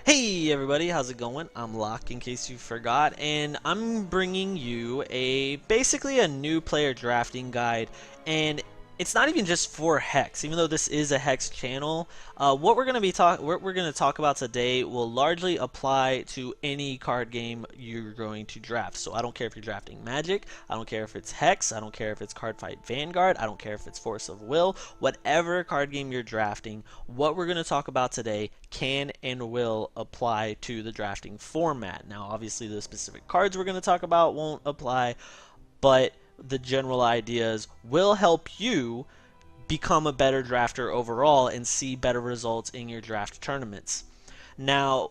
Hey everybody, how's it going? I'm Locke in case you forgot, and I'm bringing you basically a new player drafting guide, and it's not even just for Hex, even though this is a Hex channel. What we're going to talk about today will largely apply to any card game you're going to draft. So I don't care if you're drafting Magic, I don't care if it's Hex, I don't care if it's Cardfight Vanguard, I don't care if it's Force of Will, whatever card game you're drafting, what we're going to talk about today can and will apply to the drafting format. Now, obviously, the specific cards we're going to talk about won't apply, but the general ideas will help you become a better drafter overall and see better results in your draft tournaments. Now,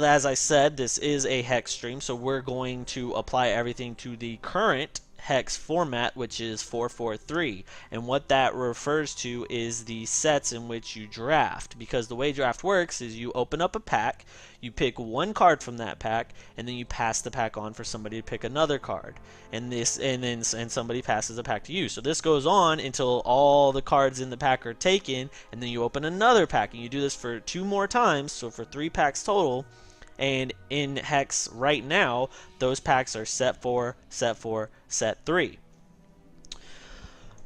as I said, this is a Hex stream, so we're going to apply everything to the current Hex format, which is 4-4-3. And what that refers to is the sets in which you draft. Because the way draft works is you open up a pack, you pick one card from that pack, and then you pass the pack on for somebody to pick another card. And somebody passes the pack to you. So this goes on until all the cards in the pack are taken, and then you open another pack, and you do this for 2 more times, so for 3 packs total. And in Hex right now, those packs are set 4, set 4, set 3.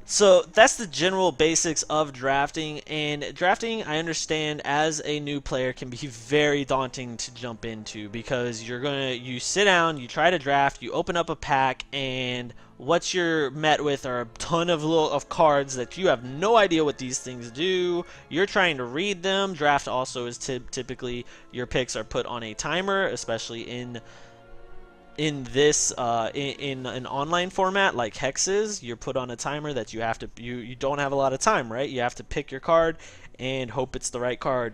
So that's the general basics of drafting, and drafting, I understand, as a new player can be very daunting to jump into because you sit down, you try to draft, you open up a pack, and what you're met with are a ton of cards that you have no idea what these things do. You're trying to read them. Draft also is typically your picks are put on a timer, especially in an online format like Hexes. You're put on a timer that you don't have a lot of time, right? You have to pick your card and hope it's the right card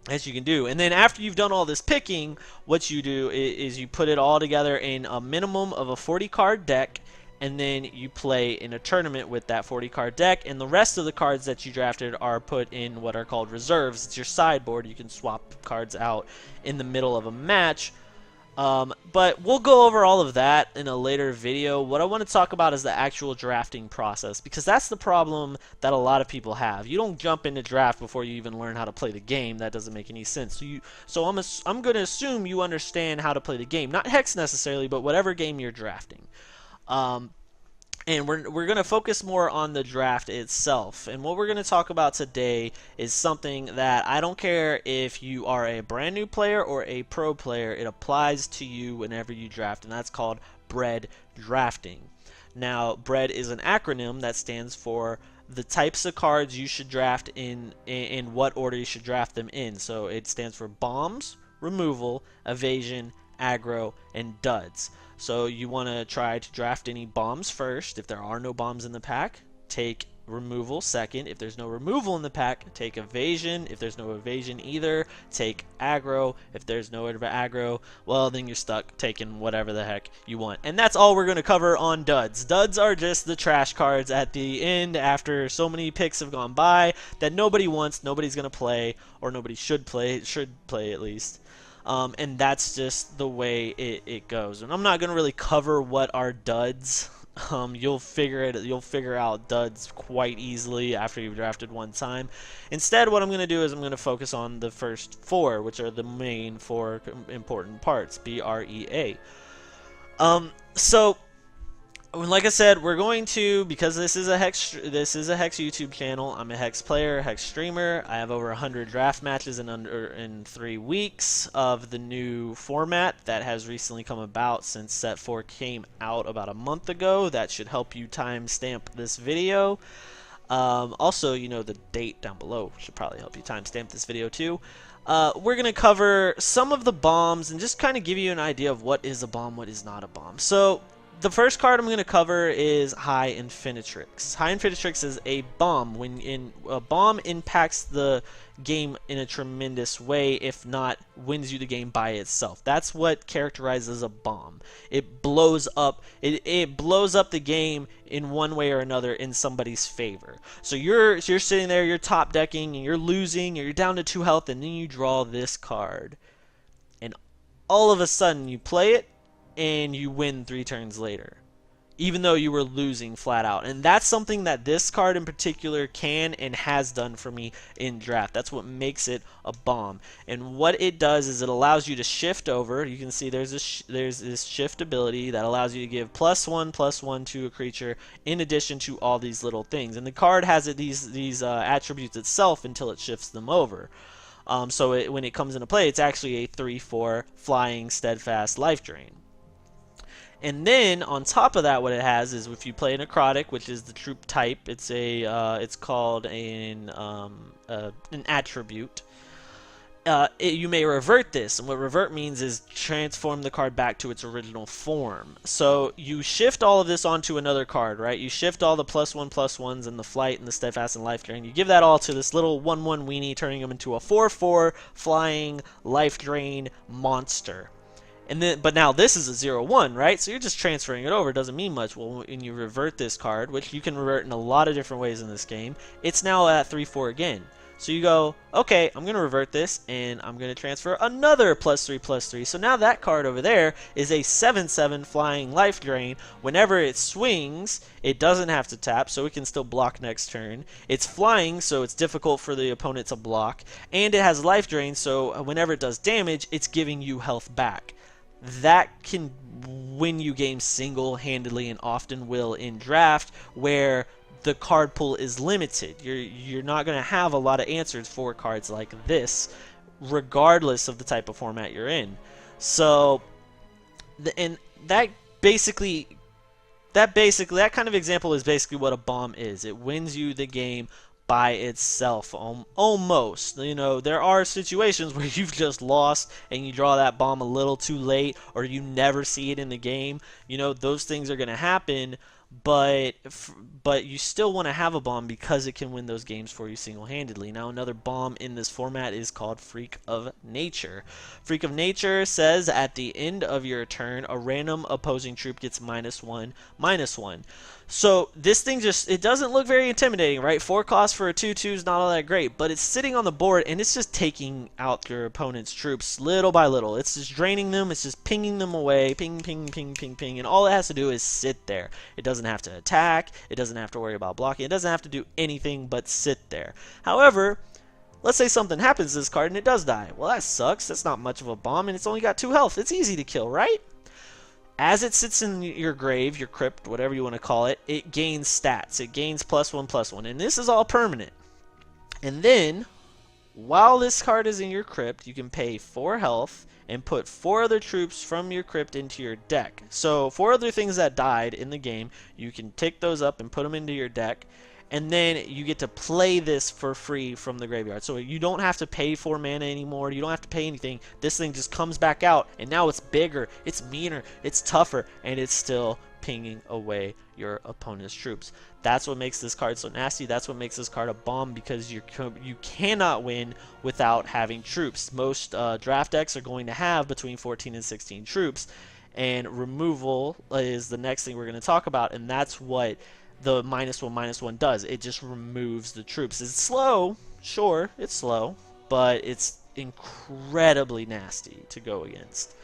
as you can do. And then after you've done all this picking, what you do is you put it all together in a minimum of a 40 card deck, and then you play in a tournament with that 40 card deck, and the rest of the cards that you drafted are put in what are called reserves. It's your sideboard. You can swap cards out in the middle of a match. But we'll go over all of that in a later video. What I want to talk about is the actual drafting process, because that's the problem that a lot of people have. You don't jump into draft before you even learn how to play the game. That doesn't make any sense. So I'm going to assume you understand how to play the game. Not Hex necessarily, but whatever game you're drafting. And we're going to focus more on the draft itself. And what we're going to talk about today is something that I don't care if you are a brand new player or a pro player, it applies to you whenever you draft, and that's called B.R.E.A.D drafting. Now, B.R.E.A.D is an acronym that stands for the types of cards you should draft in what order you should draft them in. So it stands for bombs, removal, evasion, aggro, and duds. So you want to try to draft any bombs first. If there are no bombs in the pack, take removal second. If there's no removal in the pack, take evasion. If there's no evasion either, take aggro. If there's no aggro, well, then you're stuck taking whatever the heck you want. And that's all we're going to cover on duds. Duds are just the trash cards at the end after so many picks have gone by that nobody wants, nobody's going to play, or nobody should play at least. And that's just the way it goes. And I'm not going to really cover what are duds. You'll figure out duds quite easily after you've drafted one time. Instead, what I'm going to do is I'm going to focus on the first 4, which are the main 4 important parts, B.R.E.A. So like I said, we're going to, because this is a Hex YouTube channel. I'm a Hex player, Hex streamer. I have over 100 draft matches in 3 weeks of the new format that has recently come about since Set 4 came out about a month ago. That should help you timestamp this video. Also, the date down below should probably help you timestamp this video too. We're going to cover some of the bombs and just kind of give you an idea of what is a bomb, what is not a bomb. So the first card I'm going to cover is High Infinitrix. High Infinitrix is a bomb. A bomb impacts the game in a tremendous way, if not wins you the game by itself. That's what characterizes a bomb. It blows up. It blows up the game in one way or another in somebody's favor. So you're sitting there, you're top decking, and you're losing, or you're down to 2 health, and then you draw this card, and all of a sudden you play it, and you win 3 turns later. even though you were losing flat out. And that's something that this card in particular can and has done for me in draft. That's what makes it a bomb. And what it does is it allows you to shift over. You can see there's this shift ability that allows you to give +1/+1 to a creature in addition to all these little things. And the card has these attributes itself until it shifts them over. So when it comes into play, it's actually a 3/4 flying steadfast life drain. And then on top of that, what it has is if you play a necrotic, which is the troop type, it's called an attribute. You may revert this, and what revert means is transform the card back to its original form. So you shift all of this onto another card, right? You shift all the +1/+1s and the flight and the steadfast and life drain. You give that all to this little 1/1 weenie, turning him into a 4/4 flying life drain monster. And then, but now this is a 0/1, right? So you're just transferring it over. It doesn't mean much. Well, when you revert this card, which you can revert in a lot of different ways in this game, it's now at 3/4 again. So you go, okay, I'm going to revert this, and I'm going to transfer another +3/+3. So now that card over there is a 7/7 flying life drain. Whenever it swings, it doesn't have to tap, so it can still block next turn. It's flying, so it's difficult for the opponent to block. And it has life drain, so whenever it does damage, it's giving you health back. That can win you games single-handedly and often will in draft, where the card pool is limited. You're not going to have a lot of answers for cards like this, regardless of the type of format you're in. So, and that kind of example is basically what a bomb is. It wins you the game by itself, almost. You know, there are situations where you've just lost and you draw that bomb a little too late, or you never see it in the game. You know, those things are going to happen, but you still want to have a bomb because it can win those games for you single-handedly. Now, another bomb in this format is called Freak of Nature. Freak of Nature says at the end of your turn, a random opposing troop gets -1/-1. So this thing it doesn't look very intimidating, right? 4 cost for a 2/2 is not all that great, but it's sitting on the board and it's just taking out your opponent's troops little by little. It's just draining them, it's just pinging them away, ping, ping, ping, ping, ping, and all it has to do is sit there. It doesn't have to attack, it doesn't have to worry about blocking, it doesn't have to do anything but sit there. However, let's say something happens to this card and it does die. Well, that sucks. That's not much of a bomb, and it's only got 2 health. It's easy to kill, right? As it sits in your grave, your crypt, whatever you want to call it, it gains stats. It gains +1/+1, and this is all permanent. And then, while this card is in your crypt, you can pay 4 health and put 4 other troops from your crypt into your deck. So 4 other things that died in the game, you can take those up and put them into your deck, and then you get to play this for free from the graveyard. So you don't have to pay 4 mana anymore, you don't have to pay anything. This thing just comes back out, and now it's bigger, it's meaner, it's tougher, and it's still pinging away your opponent's troops. That's what makes this card so nasty. That's what makes this card a bomb, because you cannot win without having troops. Most draft decks are going to have between 14 and 16 troops, and removal is the next thing we're going to talk about, and that's what the -1/-1 does. It just removes the troops. It's slow, sure, it's slow, but it's incredibly nasty to go against.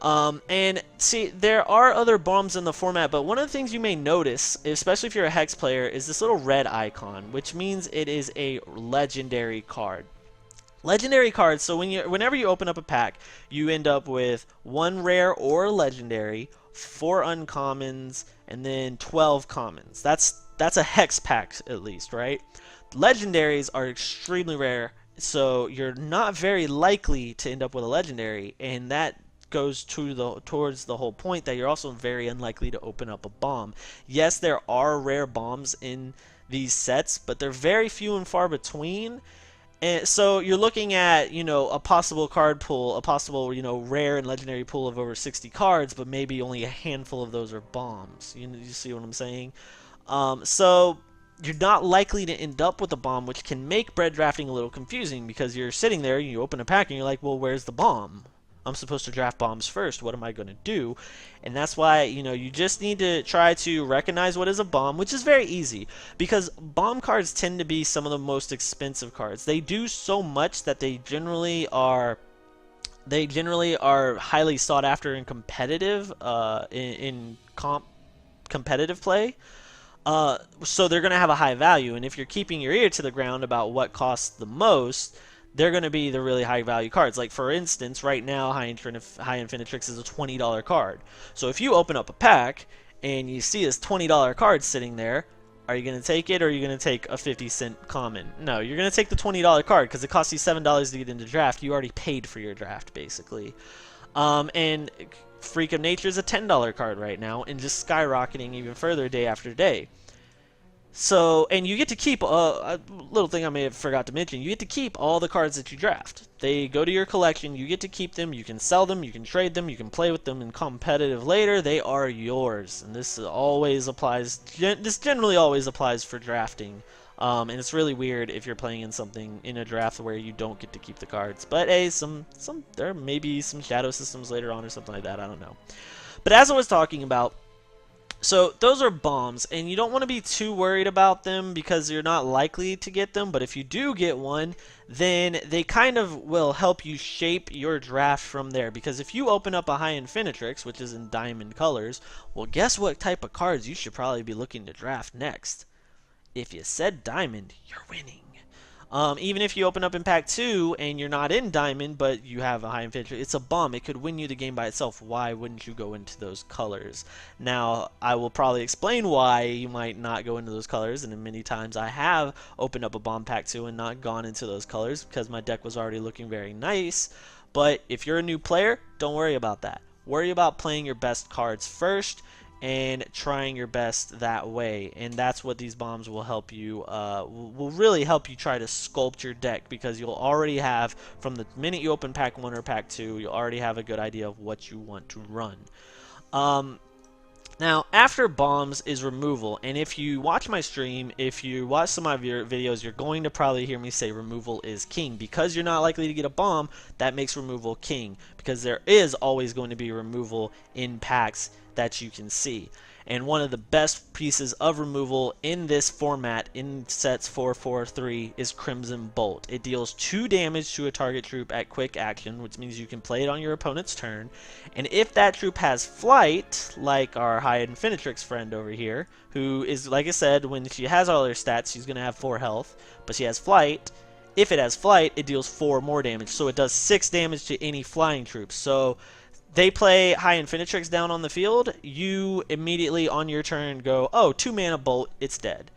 And see, there are other bombs in the format, but one of the things you may notice, especially if you're a Hex player, is this little red icon, which means it is a legendary card. Legendary cards, so whenever you open up a pack, you end up with 1 rare or legendary, 4 uncommons, and then 12 commons. That's a Hex pack at least, right? Legendaries are extremely rare, so you're not very likely to end up with a legendary, and that goes towards the whole point that you're also very unlikely to open up a bomb. Yes, there are rare bombs in these sets, but they're very few and far between. And so you're looking at, you know, a possible card pool, a possible, you know, rare and legendary pool of over 60 cards, but maybe only a handful of those are bombs. You see what I'm saying? So you're not likely to end up with a bomb, which can make bread drafting a little confusing, because you're sitting there, you open a pack, and you're like, well, where's the bomb? I'm supposed to draft bombs first. What am I going to do? And that's why, you know, you just need to try to recognize what is a bomb, which is very easy, because bomb cards tend to be some of the most expensive cards. They do so much that they generally are highly sought after and competitive in competitive play. So they're going to have a high value, and if you're keeping your ear to the ground about what costs the most, they're going to be the really high value cards. Like for instance, right now, High Infinitrix is a $20 card. So if you open up a pack and you see this $20 card sitting there, are you going to take it, or are you going to take a 50-cent common? No, you're going to take the $20 card because it costs you $7 to get into draft. You already paid for your draft, basically. And Freak of Nature is a $10 card right now, and just skyrocketing even further day after day. So, and you get to keep, a little thing I may have forgot to mention, you get to keep all the cards that you draft. They go to your collection, you get to keep them, you can sell them, you can trade them, you can play with them in competitive later. They are yours. And this always applies, this generally always applies for drafting. And it's really weird if you're playing in something in a draft where you don't get to keep the cards. But hey, there may be some shadow systems later on or something like that, I don't know. But as I was talking about, so those are bombs, and you don't want to be too worried about them because you're not likely to get them, but if you do get one, then they kind of will help you shape your draft from there. Because if you open up a High Infinitrix, which is in diamond colors, well, guess what type of cards you should probably be looking to draft next? If you said diamond, you're winning. Even if you open up in pack 2 and you're not in diamond, but you have a High Infinitrix, it's a bomb. It could win you the game by itself. Why wouldn't you go into those colors? Now, I will probably explain why you might not go into those colors, and many times I have opened up a bomb pack 2 and not gone into those colors because my deck was already looking very nice. But if you're a new player, don't worry about that. Worry about playing your best cards first and trying your best that way, and that's what these bombs will help you, will really help you try to sculpt your deck, because you'll already have, from the minute you open pack 1 or pack 2, you'll already have a good idea of what you want to run. Now, after bombs is removal, and if you watch my stream, if you watch some of your videos, you're going to probably hear me say removal is king. Because you're not likely to get a bomb, that makes removal king, because there is always going to be removal in packs that you can see. And one of the best pieces of removal in this format, in sets 4, 4, 3, is Crimson Bolt. It deals 2 damage to a target troop at quick action, which means you can play it on your opponent's turn. And if that troop has flight, like our High Infinitrix friend over here, who is, like I said, when she has all her stats, she's going to have 4 health, but she has flight. If it has flight, it deals 4 more damage, so it does 6 damage to any flying troops. So they play High Infinitrix down on the field, you immediately on your turn go, oh, 2 mana bolt, it's dead.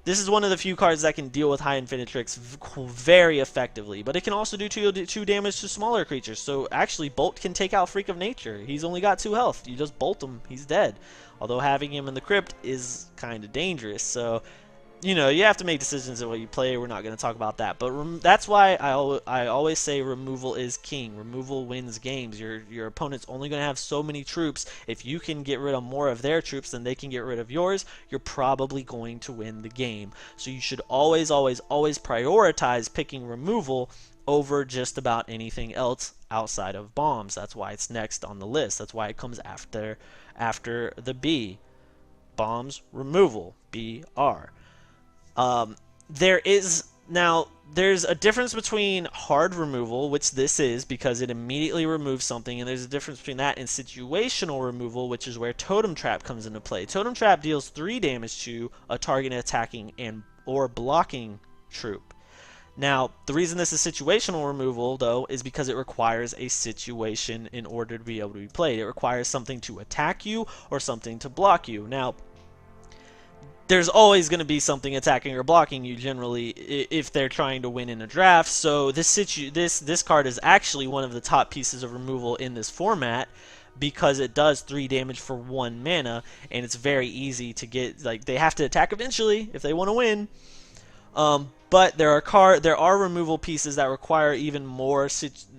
This is one of the few cards that can deal with High Infinitrix very effectively, but it can also do 2 damage to smaller creatures. So actually, Bolt can take out Freak of Nature. He's only got 2 health. You just bolt him, he's dead. Although having him in the crypt is kind of dangerous. So, you know, you have to make decisions in what you play. We're not going to talk about that, but that's why I always say removal is king. Removal wins games. Your opponent's only going to have so many troops. If you can get rid of more of their troops than they can get rid of yours, you're probably going to win the game. So you should always, always, always prioritize picking removal over just about anything else outside of bombs. That's why it's next on the list. That's why it comes after the B. Bombs, removal, B.R. There's a difference between hard removal, which this is because it immediately removes something, and there's a difference between that and situational removal, which is where Totem Trap comes into play. Totem Trap deals 3 damage to a target attacking or blocking troop. Now, the reason this is situational removal, though, is because it requires a situation in order to be able to be played. It requires something to attack you or something to block you. Now, there's always going to be something attacking or blocking you generally if they're trying to win in a draft. So this card is actually one of the top pieces of removal in this format because it does 3 damage for 1 mana, and it's very easy to get. Like, they have to attack eventually if they want to win. But there are removal pieces that require even more situational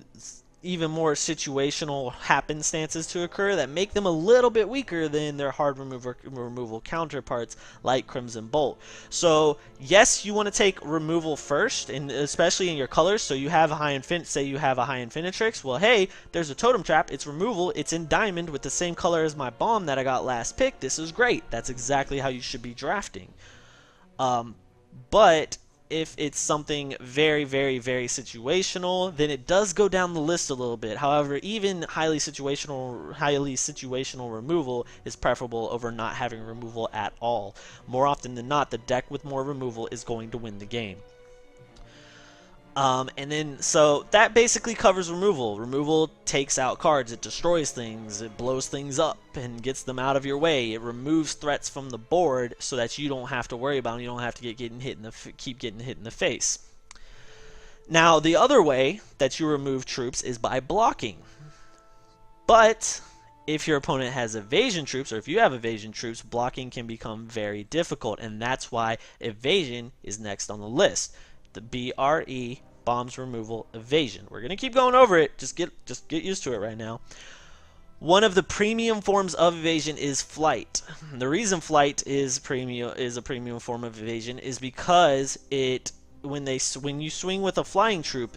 happenstances to occur that make them a little bit weaker than their hard removal counterparts like Crimson Bolt. So yes, you want to take removal first, and especially in your colors. So you have a say you have a High Infinitrix. Well, hey, there's a Totem Trap. It's removal. It's in diamond with the same color as my bomb that I got last pick. This is great. That's exactly how you should be drafting. But if it's something very, very, very situational, then it does go down the list a little bit. However, even highly situational removal is preferable over not having removal at all. More often than not, the deck with more removal is going to win the game. And then, so that basically covers removal. Removal takes out cards, it destroys things, it blows things up and gets them out of your way. It removes threats from the board so that you don't have to worry about them. You don't have to keep getting hit in the face. Now, the other way that you remove troops is by blocking. But if your opponent has evasion troops, or if you have evasion troops, blocking can become very difficult, and that's why evasion is next on the list. The B.R.E. bombs removal evasion. We're gonna keep going over it. Just get used to it right now. One of the premium forms of evasion is flight. The reason flight is a premium form of evasion is because when you swing with a flying troop,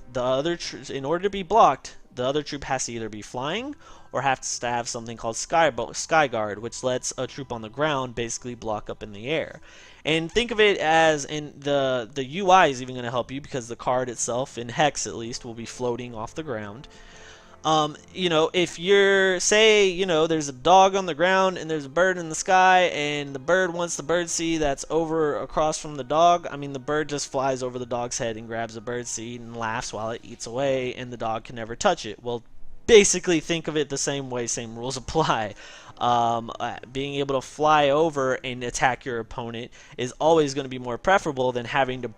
in order to be blocked, the other troop has to either be flying or has to have something called Sky Guard, which lets a troop on the ground basically block up in the air. And think of it as, the UI is even going to help you because the card itself, in Hex at least, will be floating off the ground. If you're, say, there's a dog on the ground and there's a bird in the sky, and the bird wants the birdseed that's over across from the dog, the bird just flies over the dog's head and grabs the birdseed and laughs while it eats away, and the dog can never touch it. Well, basically think of it the same way, same rules apply. Being able to fly over and attack your opponent is always going to be more preferable than having to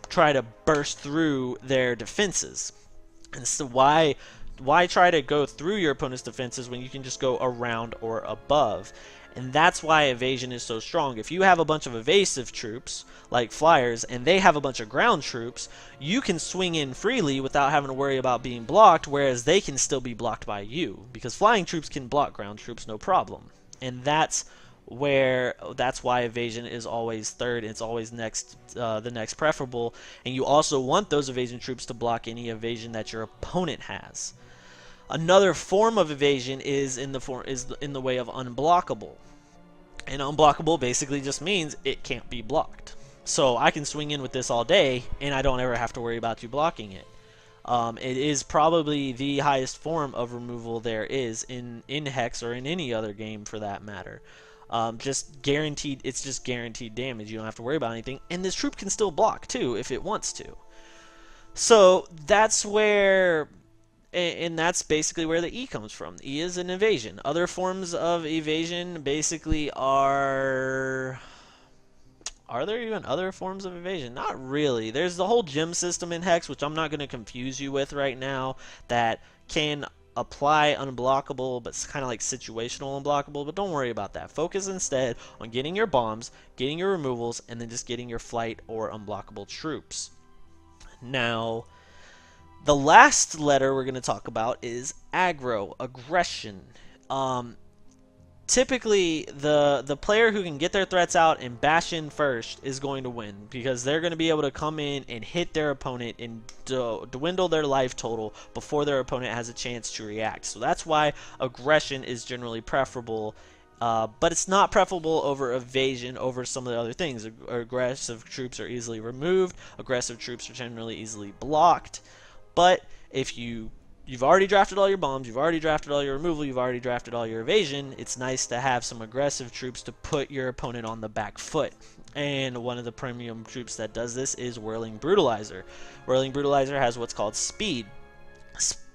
try to burst through their defenses. And so why try to go through your opponent's defenses when you can just go around or above? And that's why evasion is so strong. If you have a bunch of evasive troops, like flyers, and they have a bunch of ground troops, you can swing in freely without having to worry about being blocked, whereas they can still be blocked by you. Because flying troops can block ground troops no problem. And that's why evasion is always third. It's always the next preferable. And you also want those evasion troops to block any evasion that your opponent has. Another form of evasion is in the way of unblockable. And unblockable basically just means it can't be blocked. So I can swing in with this all day, and I don't ever have to worry about you blocking it. It is probably the highest form of removal there is in Hex or in any other game for that matter. It's just guaranteed damage. You don't have to worry about anything, and this troop can still block too if it wants to. So that's where. And that's basically where the E comes from. E is an evasion. Other forms of evasion basically are there even other forms of evasion? Not really. There's the whole gem system in Hex, which I'm not going to confuse you with right now, that can apply unblockable, but it's kind of like situational unblockable, but don't worry about that. Focus instead on getting your bombs, getting your removals, and then just getting your flight or unblockable troops. Now, the last letter we're going to talk about is aggression. Typically, the player who can get their threats out and bash in first is going to win, because they're going to be able to come in and hit their opponent and dwindle their life total before their opponent has a chance to react. So that's why aggression is generally preferable. But it's not preferable over evasion over some of the other things. Aggressive troops are easily removed. Aggressive troops are generally easily blocked. But if you've already drafted all your bombs, you've already drafted all your removal, you've already drafted all your evasion, it's nice to have some aggressive troops to put your opponent on the back foot. And one of the premium troops that does this is Whirling Brutalizer. Whirling Brutalizer has what's called speed.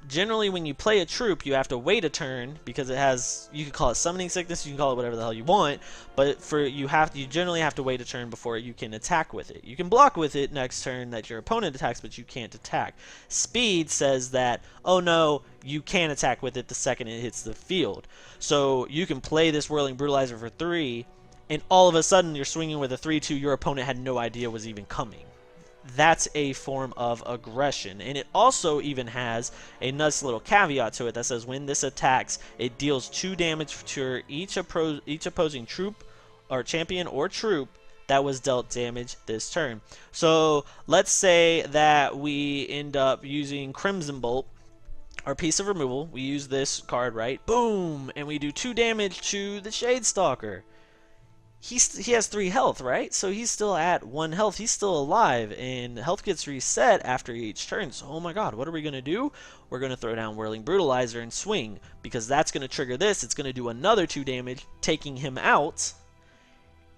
Generally, when you play a troop, you have to wait a turn because it has, you can call it summoning sickness, you can call it whatever the hell you want, but you generally have to wait a turn before you can attack with it. You can block with it next turn that your opponent attacks, but you can't attack. Speed says that, oh no, you can attack with it the second it hits the field. So you can play this Whirling Brutalizer for 3, and all of a sudden you're swinging with a 3-2 your opponent had no idea was even coming. That's a form of aggression. And it also even has a nice little caveat to it that says when this attacks, it deals 2 damage to each opposing troop or champion or troop that was dealt damage this turn. So let's say that we end up using Crimson Bolt, our piece of removal. We use this card, right? Boom! And we do 2 damage to the Shade Stalker. he has 3 health, right? So he's still at 1 health. He's still alive, and health gets reset after each turn. So, oh my god, what are we going to do? We're going to throw down Whirling Brutalizer and swing, because that's going to trigger this. It's going to do another 2 damage, taking him out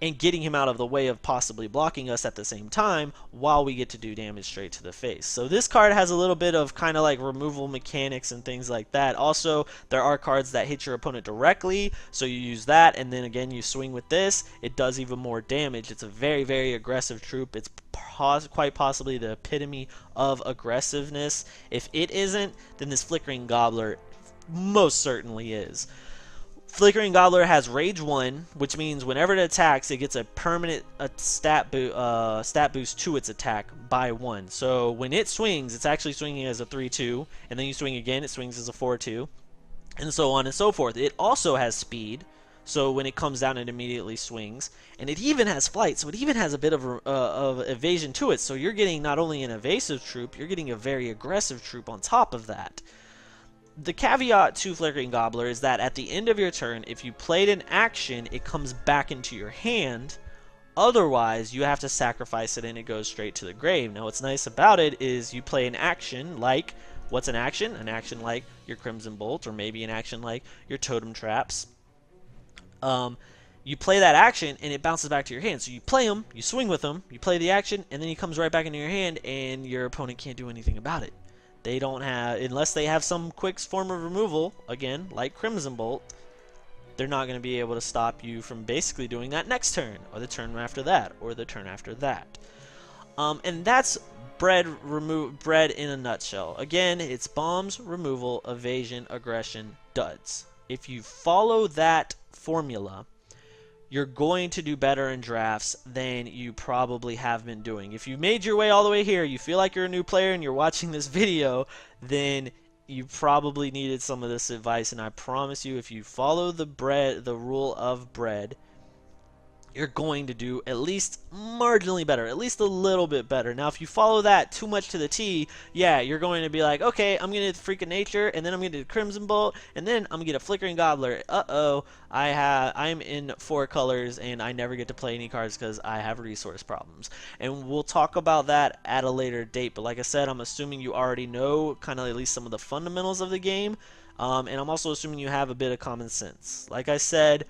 and getting him out of the way of possibly blocking us at the same time while we get to do damage straight to the face. So this card has a little bit of kind of like removal mechanics and things like that. Also, there are cards that hit your opponent directly, so you use that, and then again you swing with this. It does even more damage. It's a very, very aggressive troop. It's quite possibly the epitome of aggressiveness. If it isn't, then this Flickering Gobbler most certainly is. Flickering Gobbler has Rage 1, which means whenever it attacks, it gets a permanent stat boost to its attack by 1. So when it swings, it's actually swinging as a 3-2, and then you swing again, it swings as a 4-2, and so on and so forth. It also has speed, so when it comes down, it immediately swings, and it even has flight, so it even has a bit of evasion to it. So you're getting not only an evasive troop, you're getting a very aggressive troop on top of that. The caveat to Flickering Gobbler is that at the end of your turn, if you played an action, it comes back into your hand. Otherwise, you have to sacrifice it and it goes straight to the grave. Now, what's nice about it is you play an action like, what's an action? An action like your Crimson Bolt, or maybe an action like your Totem Traps. You play that action and it bounces back to your hand. So you play them, you swing with them, you play the action, and then he comes right back into your hand and your opponent can't do anything about it. They don't have, unless they have some quick form of removal, again, like Crimson Bolt, they're not going to be able to stop you from basically doing that next turn, or the turn after that, or the turn after that. And that's B.R.E.A.D in a nutshell. Again, it's bombs, removal, evasion, aggression, duds. If you follow that formula, you're going to do better in drafts than you probably have been doing. If you made your way all the way here, you feel like you're a new player and you're watching this video, then you probably needed some of this advice, and I promise you, if you follow the rule of B.R.E.A.D, you're going to do at least marginally better, at least a little bit better. Now, if you follow that too much to the T, yeah, you're going to be like, okay, I'm going to Freak of Nature, and then I'm going to do Crimson Bolt, and then I'm going to get a Flickering Gobbler. Uh-oh, I'm in 4 colors, and I never get to play any cards because I have resource problems. And we'll talk about that at a later date, but like I said, I'm assuming you already know kind of at least some of the fundamentals of the game, and I'm also assuming you have a bit of common sense. Like I said,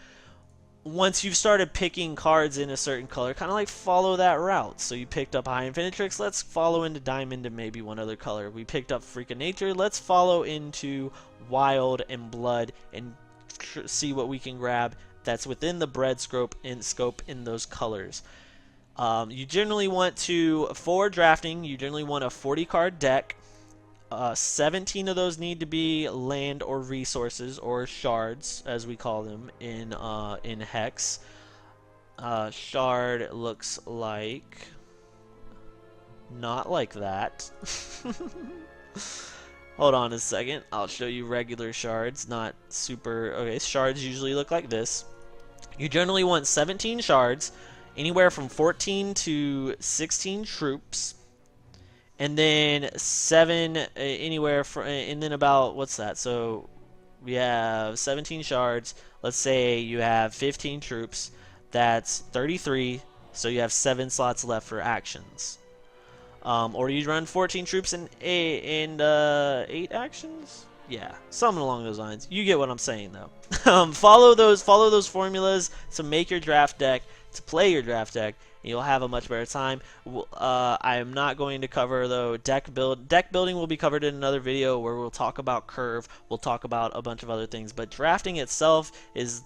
once you've started picking cards in a certain color, kind of like follow that route. So you picked up High Infinitrix, let's follow into Diamond and maybe one other color. We picked up Freak of Nature, let's follow into Wild and Blood and see what we can grab that's within the B.R.E.A.D scope in those colors. You generally want to, for drafting, you generally want a 40 card deck. 17 of those need to be land or resources, or shards as we call them in Hex. Shard looks like not like that. Hold on a second, I'll show you regular shards, not super. Okay, shards usually look like this. You generally want 17 shards, anywhere from 14 to 16 troops. And then 7 anywhere from, and then about, what's that? So we have 17 shards. Let's say you have 15 troops. That's 33. So you have 7 slots left for actions. Or you run 14 troops and 8 actions. Yeah, something along those lines. You get what I'm saying, though. Follow those formulas to make your draft deck, to play your draft deck. You'll have a much better time. I am not going to cover, though, deck build. Deck building will be covered in another video where we'll talk about curve. We'll talk about a bunch of other things. But drafting itself is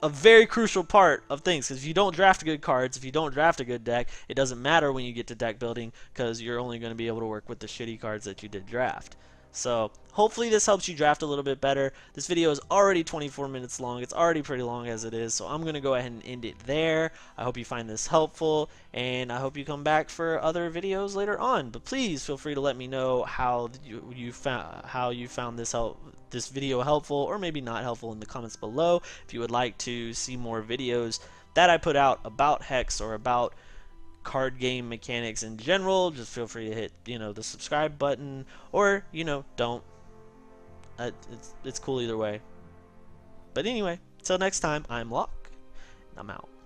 a very crucial part of things, because if you don't draft good cards, if you don't draft a good deck, it doesn't matter when you get to deck building, because you're only going to be able to work with the shitty cards that you did draft. So hopefully this helps you draft a little bit better. This video is already 24 minutes long. It's already pretty long as it is, so I'm going to go ahead and end it there. I hope you find this helpful, and I hope you come back for other videos later on. But please feel free to let me know how you found this video helpful, or maybe not helpful, in the comments below. If you would like to see more videos that I put out about Hex or about card game mechanics in general, just feel free to hit, the subscribe button, or, don't. It's cool either way. But anyway, till next time, I'm Locke, and I'm out.